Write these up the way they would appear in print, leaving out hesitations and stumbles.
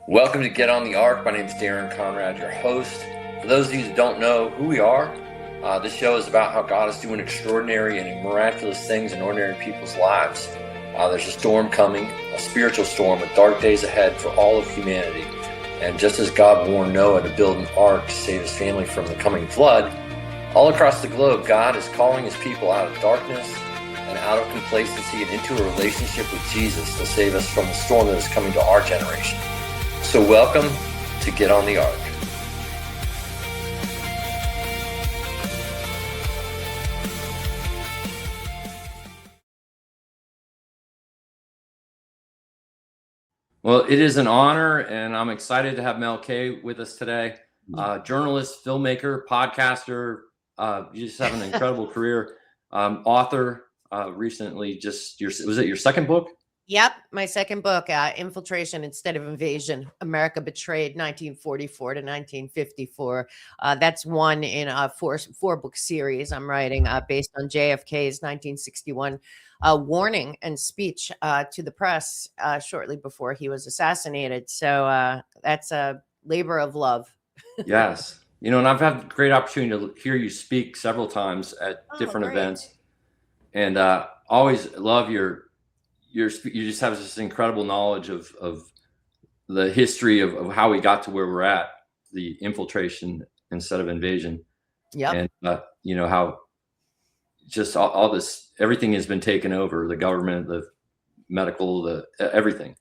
Welcome to Get on the Ark. My name is Darren Conrad, your host. For those of you that don't know who we are, this show is about how God is doing extraordinary and miraculous things in ordinary people's lives. There's a storm coming, a spiritual storm with dark days ahead for all of humanity. And just as God warned Noah to build an ark to save his family from the coming flood, all across the globe, God is calling his people out of darkness and out of complacency and into a relationship with Jesus to save us from the storm that is coming to our generation. So welcome to Get on the Ark. Well, it is an honor, and I'm excited to have Mel K with us today. Journalist, filmmaker, podcaster. You just have an incredible career. Author. Recently, was it your second book? Yep, my second book, Infiltration Instead of Invasion, America Betrayed, 1944 to 1954. That's one in a four-book series I'm writing based on JFK's 1961 warning and speech to the press shortly before he was assassinated. So that's a labor of love. Yes. And I've had a great opportunity to hear you speak several times at different events. And always love you just have this incredible knowledge of the history of how we got to where we're at, the infiltration instead of invasion. Yeah. And how just all this, everything has been taken over, the government, the medical, the everything.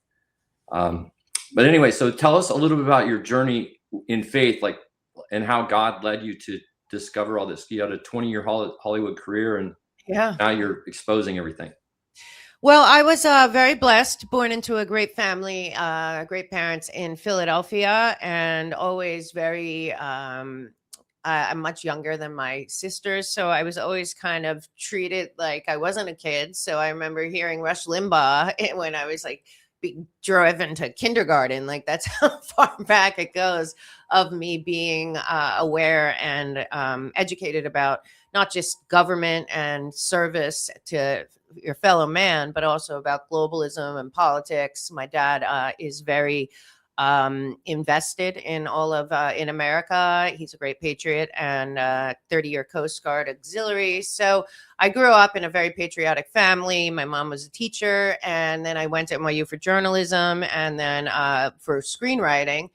But anyway, so tell us a little bit about your journey in faith, and how God led you to discover all this. You had a 20-year Hollywood career, and now you're exposing everything. Well, I was very blessed, born into a great family, great parents in Philadelphia, and always very, I'm much younger than my sisters. So I was always kind of treated like I wasn't a kid. So I remember hearing Rush Limbaugh when I was being driven to kindergarten. That's how far back it goes of me being aware and educated about not just government and service to your fellow man, but also about globalism and politics. My dad is very invested in all of in America. He's a great patriot and 30-year Coast Guard auxiliary. So I grew up in a very patriotic family. My mom was a teacher, and then I went to NYU for journalism, and then for screenwriting.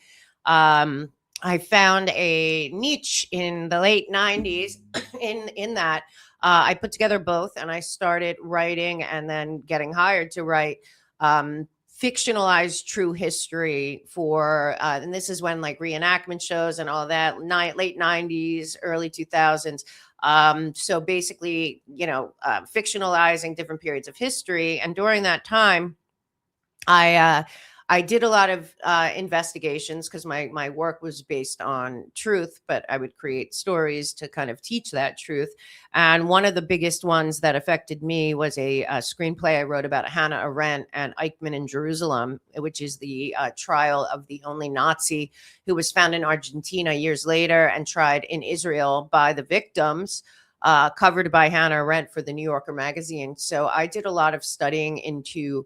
I found a niche in the late 90s in that. I put together both, and I started writing and then getting hired to write fictionalized true history for, and this is when reenactment shows and all that, late 90s, early 2000s. So basically, fictionalizing different periods of history. And during that time, I did a lot of investigations because my work was based on truth, but I would create stories to kind of teach that truth. And one of the biggest ones that affected me was a screenplay I wrote about Hannah Arendt and Eichmann in Jerusalem, which is the trial of the only Nazi who was found in Argentina years later and tried in Israel by the victims. Covered by Hannah Arendt for the New Yorker magazine. So I did a lot of studying into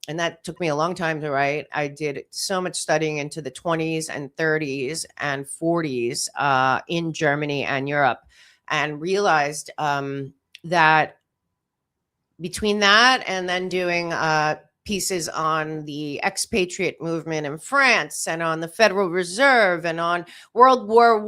and that took me a long time to write. I did so much studying into the 20s and 30s and 40s in Germany and Europe, and realized that between that and then doing pieces on the expatriate movement in France and on the Federal Reserve and on World War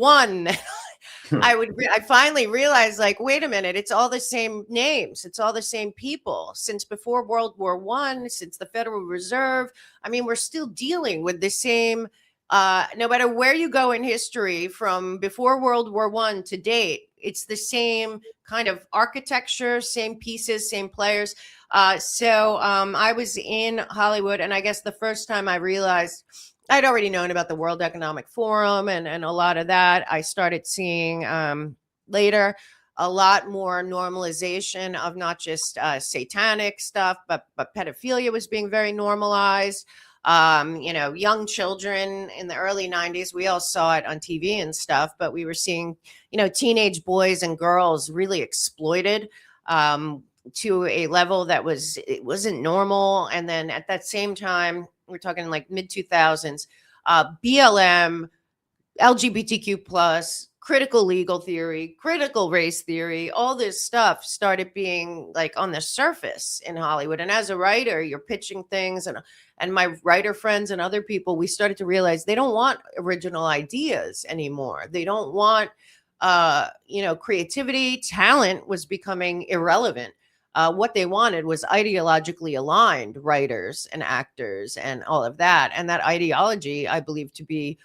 I, I finally realized, wait a minute, it's all the same names. It's all the same people. Since before World War I, since the Federal Reserve, we're still dealing with the same, no matter where you go in history from before World War I to date, it's the same kind of architecture, same pieces, same players. So I was in Hollywood, and I guess the first time I realized I'd already known about the World Economic Forum and a lot of that. I started seeing later a lot more normalization of not just satanic stuff, but pedophilia was being very normalized. Young children in the early 90s, we all saw it on TV and stuff, but we were seeing, teenage boys and girls really exploited to a level that wasn't normal. And then at that same time, we're talking like mid 2000s, BLM, LGBTQ plus, critical legal theory, critical race theory, all this stuff started being like on the surface in Hollywood. And as a writer, you're pitching things, and my writer friends and other people, we started to realize they don't want original ideas anymore. They don't want creativity. Talent was becoming irrelevant. What they wanted was ideologically aligned writers and actors and all of that. And that ideology, I believe to be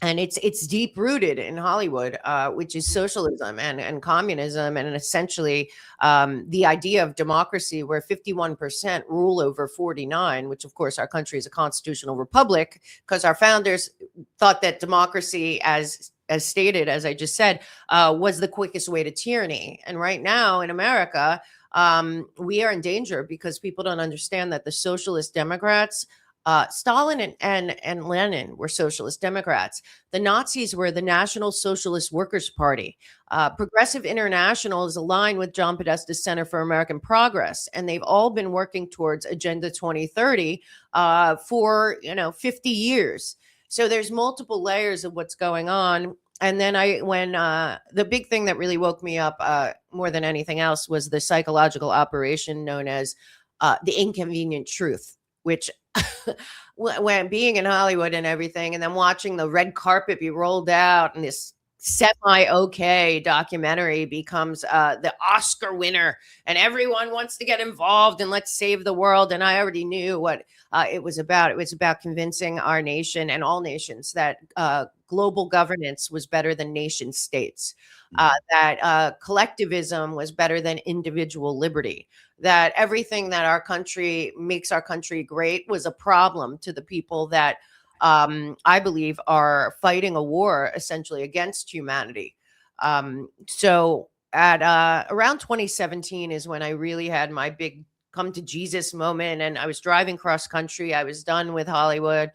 and it's deep rooted in Hollywood, which is socialism and communism, and essentially the idea of democracy, where 51% rule over 49, which of course our country is a constitutional republic, because our founders thought that democracy, as stated, as I just said, was the quickest way to tyranny. And right now in America, we are in danger because people don't understand that the socialist Democrats, Stalin and Lenin were socialist Democrats. The Nazis were the National Socialist Workers' Party. Progressive International is aligned with John Podesta's Center for American Progress, and they've all been working towards Agenda 2030 for 50 years. So there's multiple layers of what's going on. And then when the big thing that really woke me up more than anything else was the psychological operation known as the inconvenient truth, which when being in Hollywood and everything, and then watching the red carpet be rolled out and this semi-okay documentary becomes the Oscar winner and everyone wants to get involved and let's save the world. And I already knew what it was about. It was about convincing our nation and all nations that global governance was better than nation states, that collectivism was better than individual liberty, that everything that our country makes our country great was a problem to the people that I believe are fighting a war essentially against humanity. So at around 2017 is when I really had my big come to Jesus moment. And I was driving cross country. I was done with Hollywood.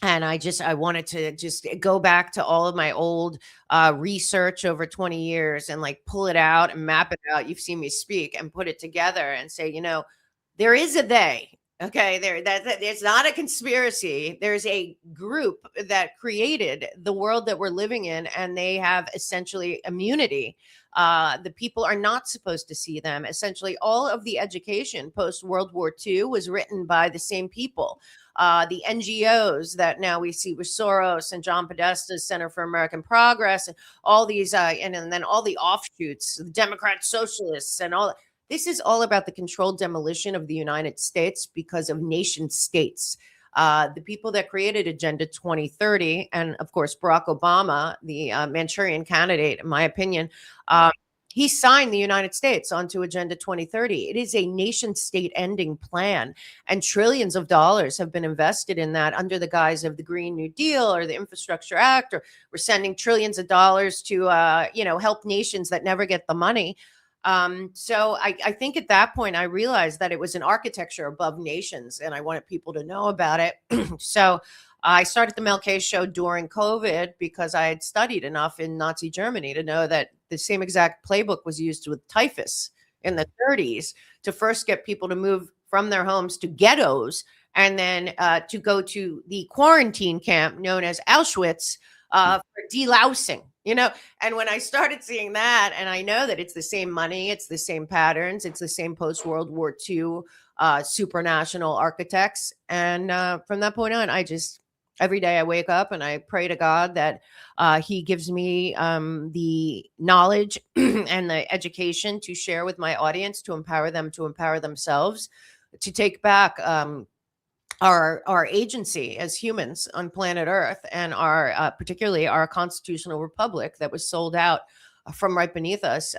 And I wanted to just go back to all of my old research over 20 years and like pull it out and map it out. You've seen me speak and put it together and say, there is a they. Okay, it's not a conspiracy. There's a group that created the world that we're living in, and they have essentially immunity. The people are not supposed to see them. Essentially, all of the education post World War II was written by the same people. The NGOs that now we see with Soros and John Podesta's Center for American Progress, and all these, and then all the offshoots, the Democrat Socialists, and all. This is all about the controlled demolition of the United States because of nation states. The people that created Agenda 2030, and of course, Barack Obama, the Manchurian candidate, in my opinion, he signed the United States onto Agenda 2030. It is a nation state ending plan, and trillions of dollars have been invested in that under the guise of the Green New Deal or the Infrastructure Act, or we're sending trillions of dollars to, help nations that never get the money. So I think at that point, I realized that it was an architecture above nations, and I wanted people to know about it. So I started the Mel K Show during COVID because I had studied enough in Nazi Germany to know that the same exact playbook was used with typhus in the 30s to first get people to move from their homes to ghettos, and then to go to the quarantine camp known as Auschwitz for delousing. And when I started seeing that, and I know that it's the same money, it's the same patterns, it's the same post-World War II supranational architects. And from that point on, every day I wake up and I pray to God that he gives me the knowledge and the education to share with my audience, to empower them to empower themselves, to take back our agency as humans on planet Earth, and our particularly our constitutional republic that was sold out from right beneath us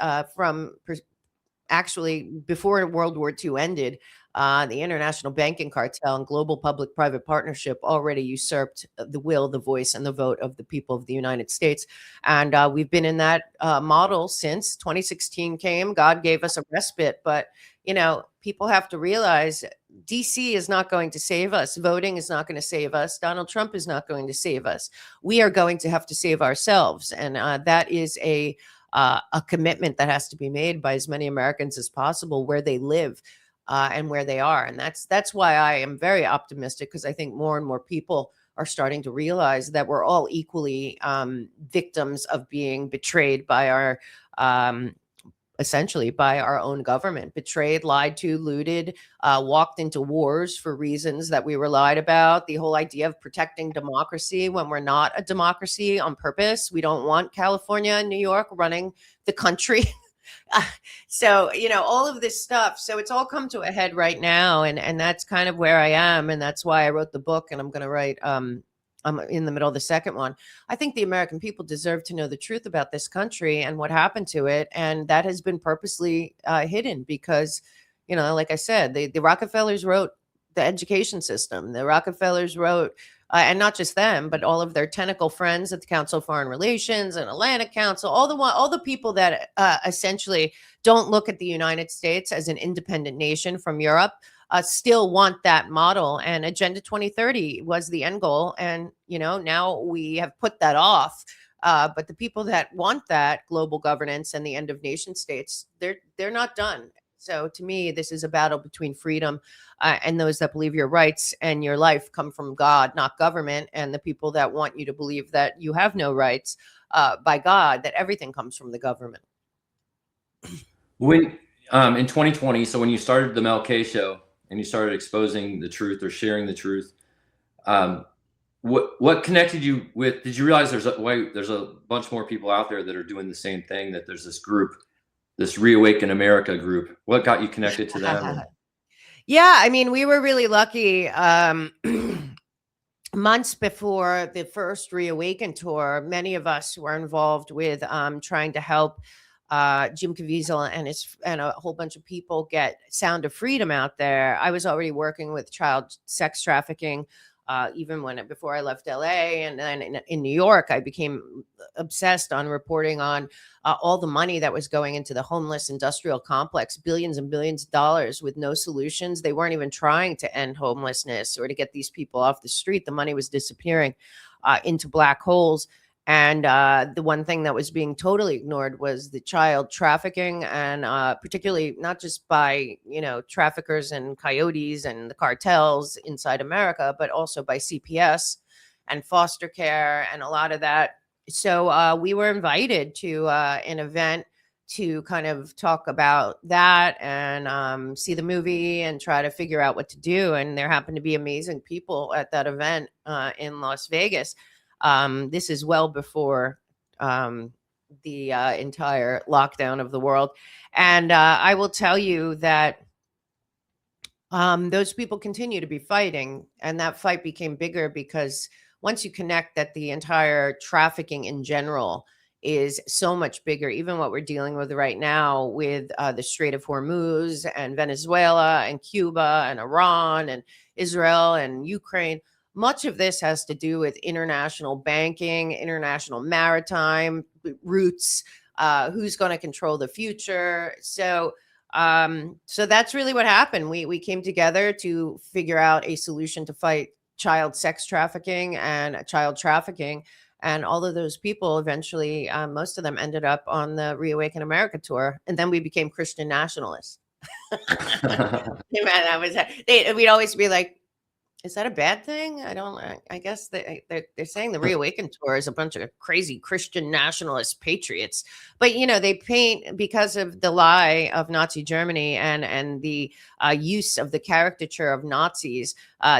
actually before World War II ended. The international banking cartel and global public-private partnership already usurped the will, the voice, and the vote of the people of the United States. And we've been in that model since 2016 came. God gave us a respite, but people have to realize DC is not going to save us. Voting is not going to save us. Donald Trump is not going to save us. We are going to have to save ourselves. And that is a commitment that has to be made by as many Americans as possible where they live. and where they are. And that's why I am very optimistic, because I think more and more people are starting to realize that we're all equally victims of being betrayed by our essentially by our own government, betrayed, lied to, looted, walked into wars for reasons that we were lied about. The whole idea of protecting democracy when we're not a democracy on purpose. We don't want California and New York running the country. So, all of this stuff. So it's all come to a head right now. And that's kind of where I am. And that's why I wrote the book, and I'm going to write, I'm in the middle of the second one. I think the American people deserve to know the truth about this country and what happened to it. And that has been purposely hidden because, like I said, the Rockefellers wrote the education system. The Rockefellers wrote, and not just them, but all of their tentacle friends at the Council of Foreign Relations and Atlantic Council, all the people that essentially don't look at the United States as an independent nation from Europe, still want that model. And Agenda 2030 was the end goal. And, now we have put that off. But the people that want that global governance and the end of nation states, they're not done. So to me, this is a battle between freedom and those that believe your rights and your life come from God, not government, and the people that want you to believe that you have no rights by God, that everything comes from the government. When in 2020, so when you started the Mel K Show and you started exposing the truth or sharing the truth, what connected you with? Did you realize there's a bunch more people out there that are doing the same thing? That there's this group, this Reawaken America group. What got you connected to them? Yeah, I mean, we were really lucky. Months before the first Reawaken tour, many of us were involved with trying to help Jim Caviezel and a whole bunch of people get Sound of Freedom out there. I was already working with child sex trafficking. Even before I left LA, and then in New York, I became obsessed on reporting on all the money that was going into the homeless industrial complex, billions and billions of dollars with no solutions. They weren't even trying to end homelessness or to get these people off the street. The money was disappearing into black holes. And the one thing that was being totally ignored was the child trafficking, and particularly not just by, traffickers and coyotes and the cartels inside America, but also by CPS and foster care and a lot of that. So we were invited to an event to kind of talk about that and see the movie and try to figure out what to do. And there happened to be amazing people at that event in Las Vegas. This is well before the entire lockdown of the world. And I will tell you that those people continue to be fighting. And that fight became bigger because once you connect that the entire trafficking in general is so much bigger, even what we're dealing with right now with the Strait of Hormuz and Venezuela and Cuba and Iran and Israel and Ukraine. Much of this has to do with international banking, international maritime routes, who's going to control the future. So that's really what happened. We came together to figure out a solution to fight child sex trafficking and child trafficking. And all of those people eventually, most of them ended up on the Reawaken America tour. And then we became Christian nationalists. We'd always be like, is that a bad thing? I guess they're saying the Reawaken tour is a bunch of crazy Christian nationalist patriots. But, they paint, because of the lie of Nazi Germany and the use of the caricature of Nazis,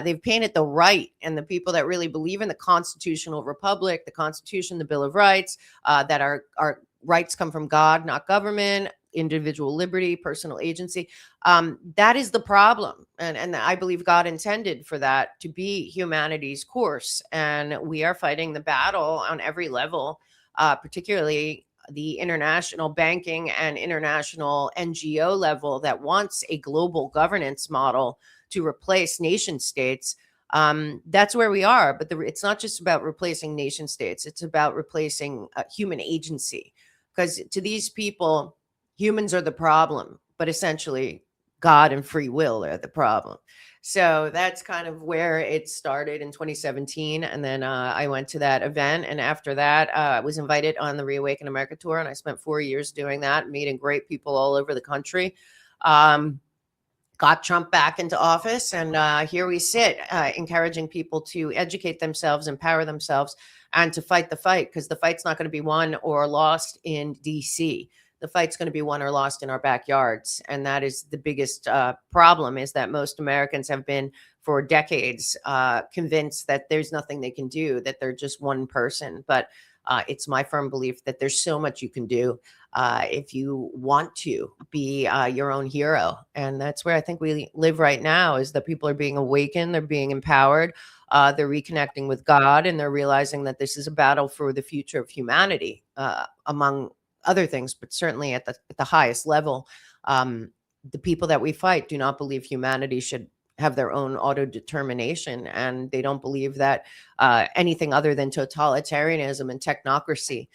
they've painted the right and the people that really believe in the constitutional republic, the Constitution, the Bill of Rights, that our rights come from God, not government, individual liberty, personal agency. That is the problem. And I believe God intended for that to be humanity's course. And we are fighting the battle on every level, particularly the international banking and international NGO level that wants a global governance model to replace nation states. That's where we are. But it's not just about replacing nation states. It's about replacing human agency. Because to these people, humans are the problem, but essentially God and free will are the problem. So that's kind of where it started in 2017. And then I went to that event. And after that, I was invited on the Reawaken America tour. And I spent 4 years doing that, meeting great people all over the country. got Trump back into office. And here we sit, encouraging people to educate themselves, empower themselves, and to fight the fight, because the fight's not going to be won or lost in DC. The fight's going to be won or lost in our backyards. And that is the biggest problem, is that most Americans have been for decades convinced that there's nothing they can do, that they're just one person. But it's my firm belief that there's so much you can do if you want to be your own hero. And that's where I think we live right now, is that people are being awakened, they're being empowered, they're reconnecting with God, and they're realizing that this is a battle for the future of humanity, among other things, but certainly at the highest level. The people that we fight do not believe humanity should have their own auto-determination, and they don't believe that anything other than totalitarianism and technocracy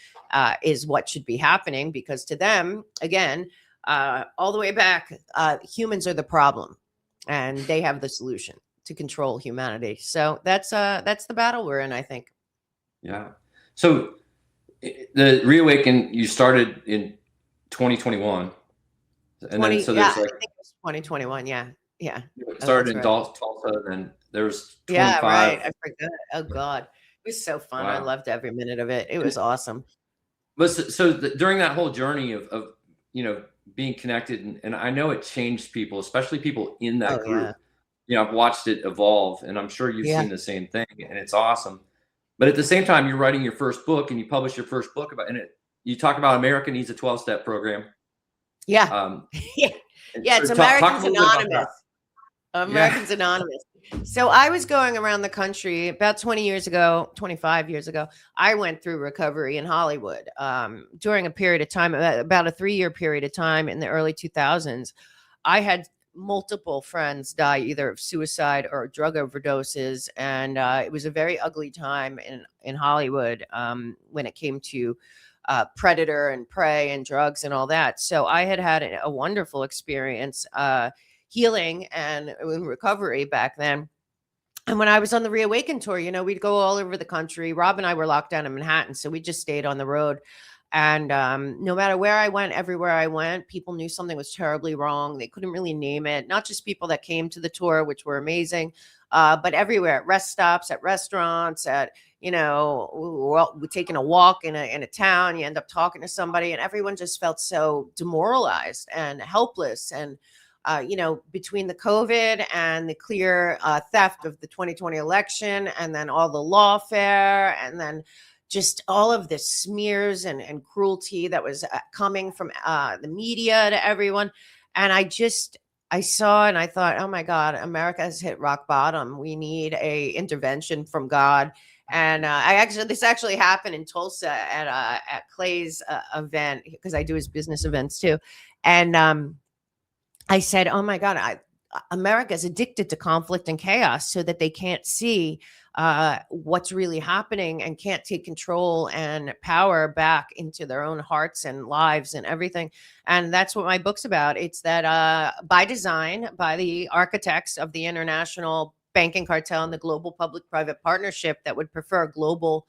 is what should be happening, because to them, again, all the way back, humans are the problem, and they have the solution to control humanity. So that's the battle we're in, I think. Yeah. So the Reawaken, you started in 2021, and then so there's I think it was 2021. Yeah. Started in right. Tulsa, and there was 25. Yeah, right. I forgot. Oh God, it was so fun. I Wow. loved every minute of it. It was awesome. But during that whole journey of being connected, and I know it changed people, especially people in that group. Yeah. I've watched it evolve, and I'm sure you've Yeah. seen the same thing, and it's awesome. But at the same time, you're writing your first book, and you publish your first book you talk about America needs a 12-step program. Yeah. Yeah. It's Americans Anonymous. Americans Anonymous. So I was going around the country about 25 years ago. I went through recovery in Hollywood during a period of time, about a 3-year period of time in the early 2000s. I had multiple friends die either of suicide or drug overdoses. And it was a very ugly time in Hollywood when it came to predator and prey and drugs and all that. So I had a wonderful experience healing and in recovery back then. And when I was on the Reawaken tour, we'd go all over the country. Rob and I were locked down in Manhattan, so we just stayed on the road. And no matter where I went, everywhere I went, people knew something was terribly wrong. They couldn't really name it. Not just people that came to the tour, which were amazing, but everywhere, at rest stops, at restaurants, at, we're taking a walk in a town, you end up talking to somebody, and everyone just felt so demoralized and helpless. And between the COVID and the clear theft of the 2020 election, and then all the lawfare, and then just all of the smears and cruelty that was coming from the media to everyone. And I saw and I thought, oh my God, America has hit rock bottom. We need a intervention from God. And this actually happened in Tulsa at Clay's event, because I do his business events too. And I said, oh my God, America's addicted to conflict and chaos, so that they can't see what's really happening and can't take control and power back into their own hearts and lives and everything. And that's what my book's about. It's that by design, by the architects of the international banking cartel and the global public-private partnership that would prefer global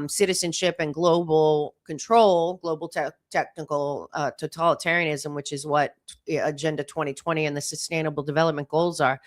citizenship and global control, global technical totalitarianism, which is what Agenda 2020 and the Sustainable Development Goals are,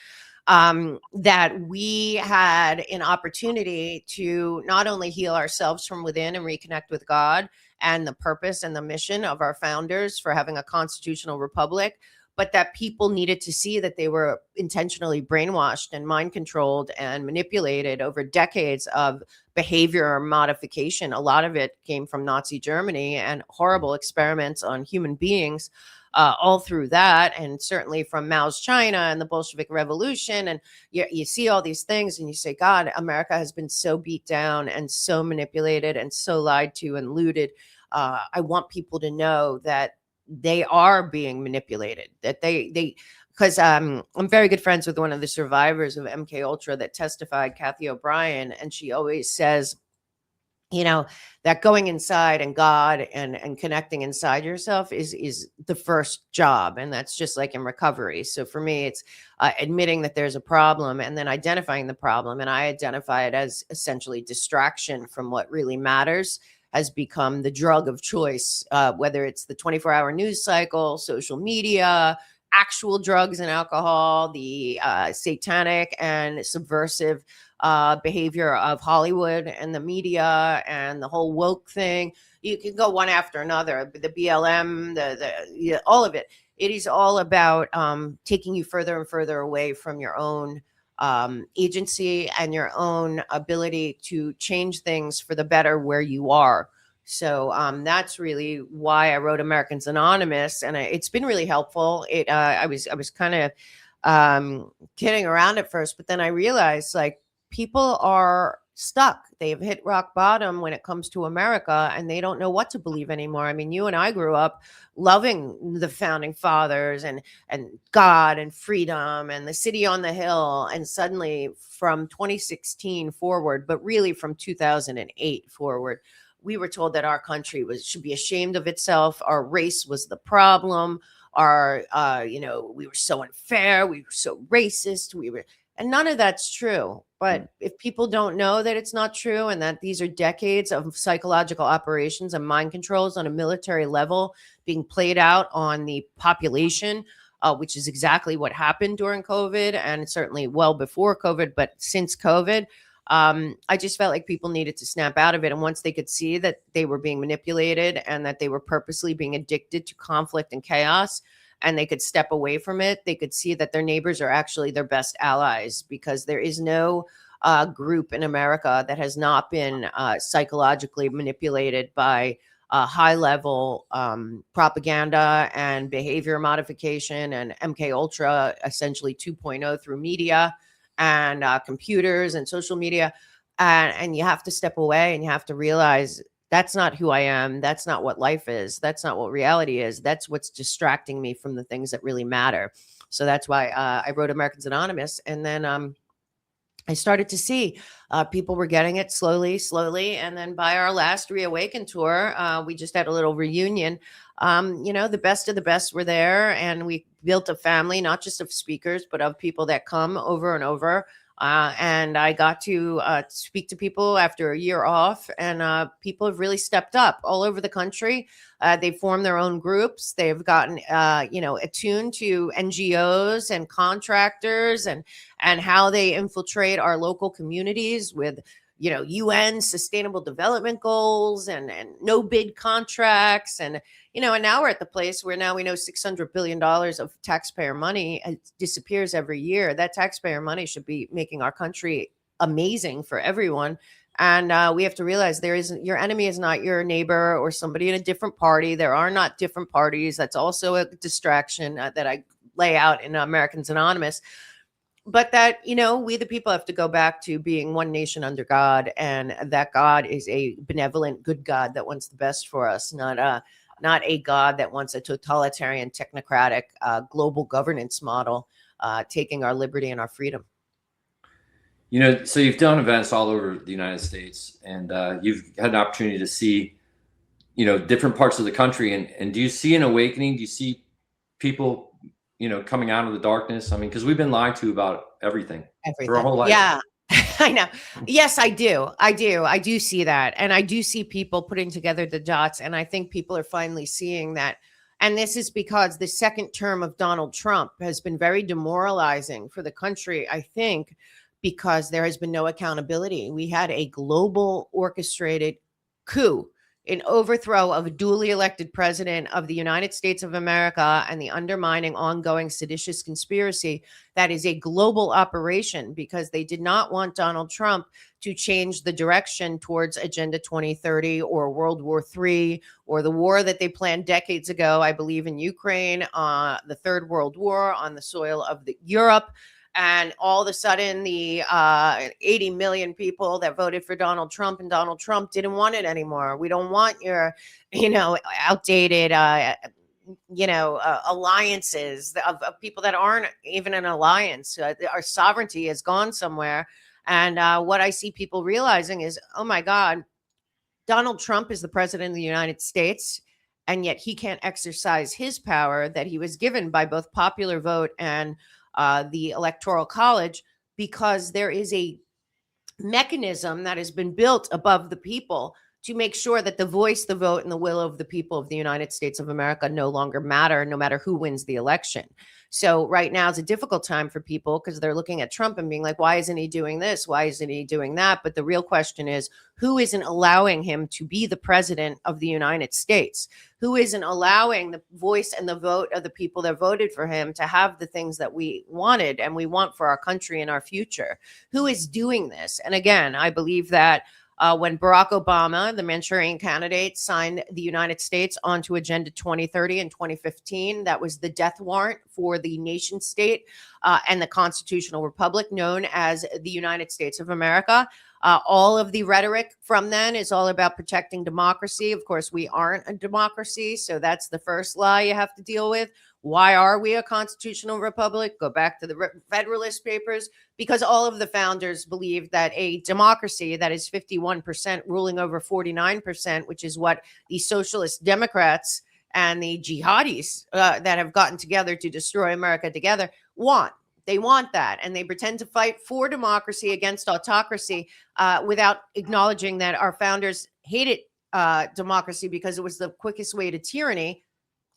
that we had an opportunity to not only heal ourselves from within and reconnect with God and the purpose and the mission of our founders for having a constitutional republic, but that people needed to see that they were intentionally brainwashed and mind controlled and manipulated over decades of behavior modification. A lot of it came from Nazi Germany and horrible experiments on human beings all through that, and certainly from Mao's China and the Bolshevik Revolution. And you see all these things and you say, God, America has been so beat down and so manipulated and so lied to and looted. I want people to know that they are being manipulated, that because I'm very good friends with one of the survivors of MK Ultra that testified, Kathy O'Brien, and she always says, that going inside and God and connecting inside yourself is the first job. And that's just like in recovery. So for me, it's admitting that there's a problem and then identifying the problem. And I identify it as essentially distraction from what really matters has become the drug of choice, whether it's the 24-hour news cycle, social media, actual drugs and alcohol, the satanic and subversive behavior of Hollywood and the media and the whole woke thing. You can go one after another. The BLM, all of it. It is all about taking you further and further away from your own agency and your own ability to change things for the better where you are. So that's really why I wrote Americans Anonymous, and it's been really helpful. I was kind of kidding around at first, but then I realized like people are stuck. They've hit rock bottom when it comes to America, and they don't know what to believe anymore. I mean, you and I grew up loving the founding fathers and God and freedom and the city on the hill, and suddenly from 2016 forward, but really from 2008 forward, we were told that our country should be ashamed of itself. Our race was the problem. We were so unfair. We were so racist. And none of that's true. But if people don't know that it's not true, and that these are decades of psychological operations and mind controls on a military level being played out on the population, which is exactly what happened during COVID, and certainly well before COVID, but since COVID, I just felt like people needed to snap out of it. And once they could see that they were being manipulated and that they were purposely being addicted to conflict and chaos, and they could step away from it, they could see that their neighbors are actually their best allies, because there is no group in America that has not been psychologically manipulated by high level propaganda and behavior modification and MK Ultra, essentially 2.0, through media and computers and social media. And you have to step away and you have to realize that's not who I am. That's not what life is. That's not what reality is. That's what's distracting me from the things that really matter. So that's why I wrote Americans Anonymous. And then I started to see people were getting it slowly. And then by our last Reawaken tour, we just had a little reunion. The best of the best were there, and we built a family, not just of speakers, but of people that come over and over. And I got to speak to people after a year off, and people have really stepped up all over the country. They formed their own groups. They've gotten, attuned to NGOs and contractors and how they infiltrate our local communities with, UN Sustainable Development Goals and no bid contracts. And now we're at the place where now we know $600 billion of taxpayer money disappears every year. That taxpayer money should be making our country amazing for everyone. And we have to realize your enemy is not your neighbor or somebody in a different party. There are not different parties. That's also a distraction that I lay out in Americans Anonymous. But that, we the people have to go back to being one nation under God, and that God is a benevolent, good God that wants the best for us, not a God that wants a totalitarian, technocratic, global governance model, taking our liberty and our freedom. So you've done events all over the United States, and you've had an opportunity to see, different parts of the country. And do you see an awakening? Do you see people, coming out of the darkness? I mean, because we've been lied to about everything for our whole life. Yeah. I know. Yes, I do. I do see that. And I do see people putting together the dots. And I think people are finally seeing that. And this is because the second term of Donald Trump has been very demoralizing for the country, I think, because there has been no accountability. We had a global orchestrated coup, an overthrow of a duly elected president of the United States of America, and the undermining ongoing seditious conspiracy that is a global operation, because they did not want Donald Trump to change the direction towards Agenda 2030 or World War III or the war that they planned decades ago, I believe, in Ukraine, the Third World War on the soil of Europe. And all of a sudden, the 80 million people that voted for Donald Trump and Donald Trump didn't want it anymore. We don't want your, outdated, alliances of people that aren't even an alliance. Our sovereignty has gone somewhere. And what I see people realizing is, oh my God, Donald Trump is the president of the United States, and yet he can't exercise his power that he was given by both popular vote and the Electoral College, because there is a mechanism that has been built above the people to make sure that the voice, the vote, and the will of the people of the United States of America no longer matter, no matter who wins the election. So right now is a difficult time for people because they're looking at Trump and being like, why isn't he doing this? Why isn't he doing that? But the real question is, who isn't allowing him to be the president of the United States? Who isn't allowing the voice and the vote of the people that voted for him to have the things that we wanted and we want for our country and our future? Who is doing this? And again, I believe that when Barack Obama, the Manchurian candidate, signed the United States onto Agenda 2030 in 2015, that was the death warrant for the nation state and the constitutional republic known as the United States of America. All of the rhetoric from then is all about protecting democracy. Of course, we aren't a democracy, so that's the first lie you have to deal with. Why are we a constitutional republic? Go back to the Federalist Papers, because all of the founders believed that a democracy that is 51% ruling over 49%, which is what the socialist Democrats and the jihadis that have gotten together to destroy America together want. They want that, and they pretend to fight for democracy against autocracy without acknowledging that our founders hated democracy because it was the quickest way to tyranny.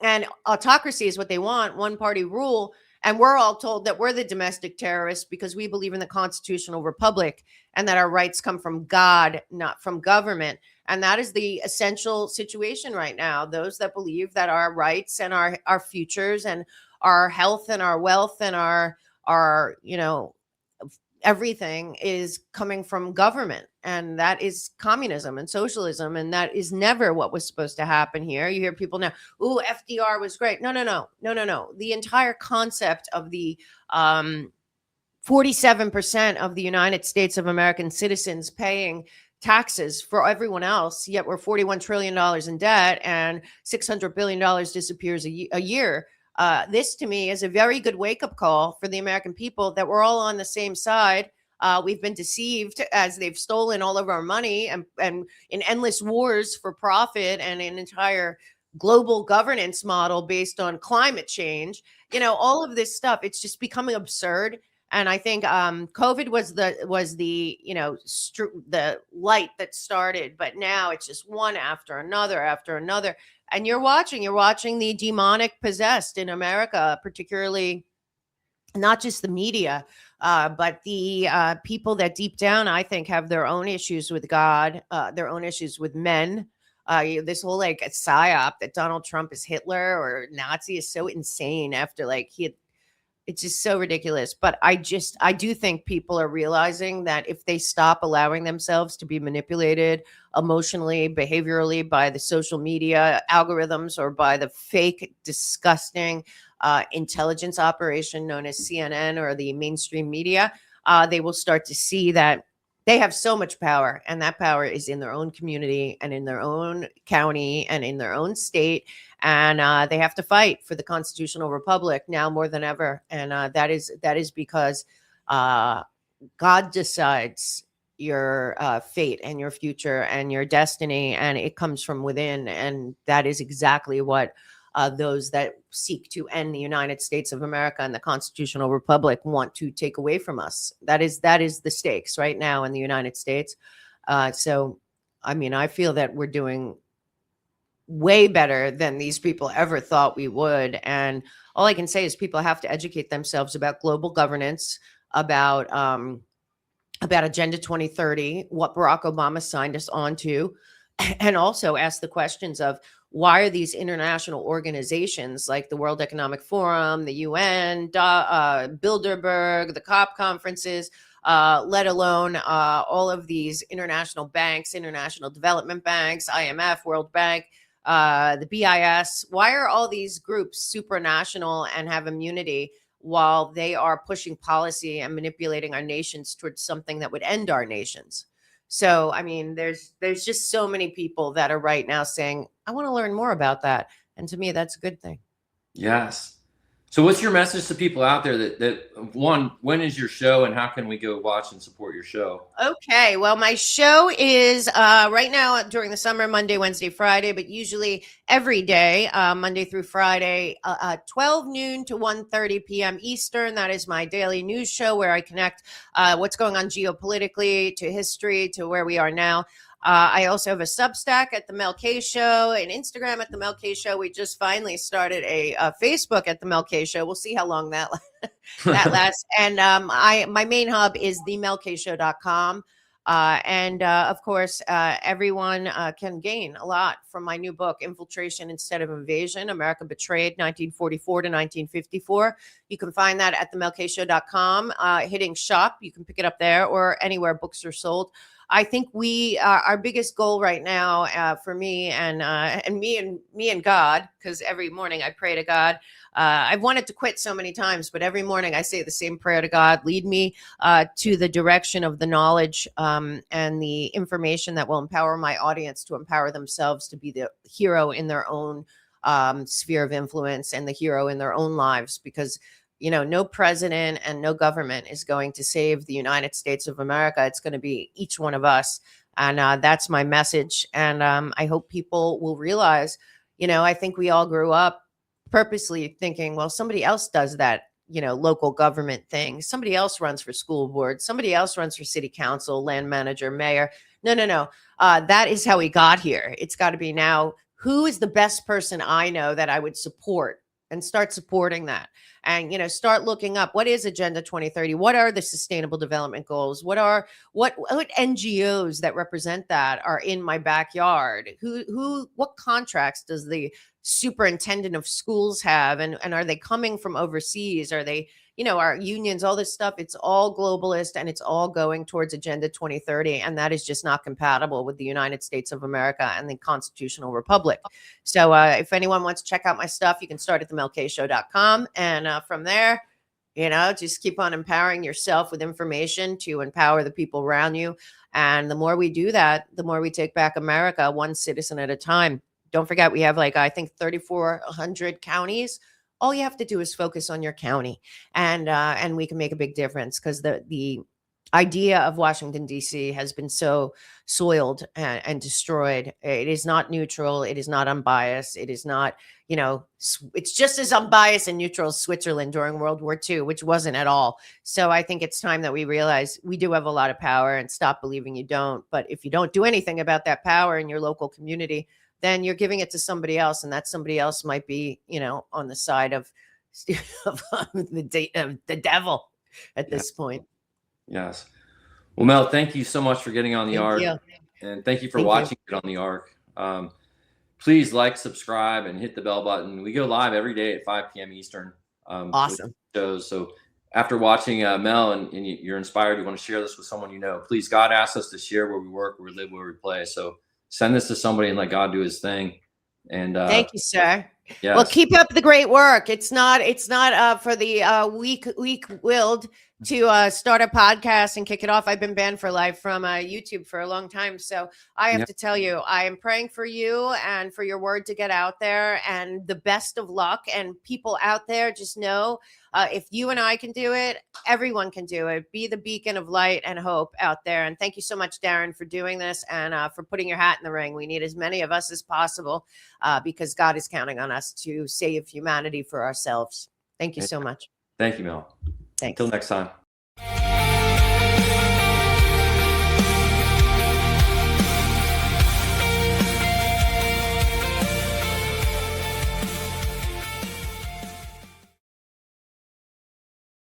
And autocracy is what they want, one party rule. And we're all told that we're the domestic terrorists because we believe in the constitutional republic and that our rights come from God, not from government. And that is the essential situation right now. Those that believe that our rights and our futures and our health and our wealth and our everything is coming from government, and that is communism and socialism, and that is never what was supposed to happen here. You hear people now, "Ooh, FDR was great." No. The entire concept of the 47% of the United States of American citizens paying taxes for everyone else, yet we're $41 trillion in debt and $600 billion disappears a year. This to me is a very good wake-up call for the American people that we're all on the same side. We've been deceived as they've stolen all of our money and in endless wars for profit and an entire global governance model based on climate change. All of this stuff, it's just becoming absurd. And I think COVID was the the light that started, but now it's just one after another. And you're watching the demonic possessed in America, particularly not just the media, but the people that deep down, I think, have their own issues with God, their own issues with men. This whole like psyop that Donald Trump is Hitler or Nazi is so insane after it's just so ridiculous. But I do think people are realizing that if they stop allowing themselves to be manipulated emotionally, behaviorally by the social media algorithms or by the fake, disgusting intelligence operation known as CNN or the mainstream media, they will start to see that they have so much power, and that power is in their own community and in their own county and in their own state. And they have to fight for the constitutional republic now more than ever. And that is because God decides your fate and your future and your destiny, and it comes from within. And that is exactly what those that seek to end the United States of America and the constitutional republic want to take away from us. That is the stakes right now in the United States. So, I mean, I feel that we're doing way better than these people ever thought we would. And all I can say is people have to educate themselves about global governance, about Agenda 2030, what Barack Obama signed us on to, and also ask the questions of why are these international organizations like the World Economic Forum, the UN, Bilderberg, the COP conferences, let alone all of these international banks, international development banks, IMF, World Bank, the BIS. Why are all these groups supranational and have immunity while they are pushing policy and manipulating our nations towards something that would end our nations? So, I mean, there's just so many people that are right now saying, I want to learn more about that. And to me, that's a good thing. Yes. So what's your message to people out there that one, when is your show and how can we go watch and support your show? Okay. Well, my show is right now during the summer, Monday, Wednesday, Friday, but usually every day, Monday through Friday, 12 noon to 1:30 p.m. Eastern. That is my daily news show where I connect what's going on geopolitically to history to where we are now. I also have a Substack at the Mel K Show, an Instagram at the Mel K Show. We just finally started a Facebook at the Mel K Show. We'll see how long that that lasts. And my main hub is themelkshow.com. Of course, everyone can gain a lot from my new book, Infiltration Instead of Invasion, America Betrayed, 1944 to 1954. You can find that at themelkshow.com, hitting shop. You can pick it up there or anywhere books are sold. I think our biggest goal right now for me and me and God, because every morning I pray to God. I've wanted to quit so many times, but every morning I say the same prayer to God: lead me to the direction of the knowledge and the information that will empower my audience to empower themselves to be the hero in their own sphere of influence and the hero in their own lives. Because no president and no government is going to save the United States of America. It's going to be each one of us. And that's my message. And I hope people will realize, I think we all grew up purposely thinking, well, somebody else does that, local government thing. Somebody else runs for school board. Somebody else runs for city council, land manager, mayor. No. That is how we got here. It's got to be now, who is the best person I know that I would support, and start supporting that. And, start looking up, what is Agenda 2030? What are the Sustainable Development Goals? What NGOs that represent that are in my backyard? What contracts does the superintendent of schools have? And are they coming from overseas? Are they, our unions, all this stuff? It's all globalist, and it's all going towards Agenda 2030. And that is just not compatible with the United States of America and the constitutional republic. So if anyone wants to check out my stuff, you can start at themelkshow.com. And from there, just keep on empowering yourself with information to empower the people around you. And the more we do that, the more we take back America, one citizen at a time. Don't forget, we have I think 3,400 counties. All you have to do is focus on your county, and we can make a big difference, because the idea of Washington, D.C. has been so soiled and destroyed. It is not neutral. It is not unbiased. It is not, it's just as unbiased and neutral as Switzerland during World War II, which wasn't at all. So I think it's time that we realize we do have a lot of power, and stop believing you don't. But if you don't do anything about that power in your local community, then you're giving it to somebody else, and that somebody else might be, on the side of the devil at this point. Yes. Well, Mel, thank you so much for getting on the Ark, and thank you for watching it on the Ark. Please like, subscribe, and hit the bell button. We go live every day at 5 p.m. Eastern. Awesome. Shows. So after watching Mel and you're inspired, you want to share this with someone please. God asks us to share where we work, where we live, where we play. So send this to somebody and let God do his thing. And thank you, sir. Yes. Well, keep up the great work. It's not for the weak-willed to start a podcast and kick it off. I've been banned for life from YouTube for a long time. So I have to tell you, I am praying for you and for your word to get out there, and the best of luck. And people out there, just know, if you and I can do it, everyone can do it. Be the beacon of light and hope out there. And thank you so much, Darren, for doing this, and for putting your hat in the ring. We need as many of us as possible, because God is counting on us to save humanity for ourselves. Thank you so much. Thank you, Mel. Thanks. Until next time.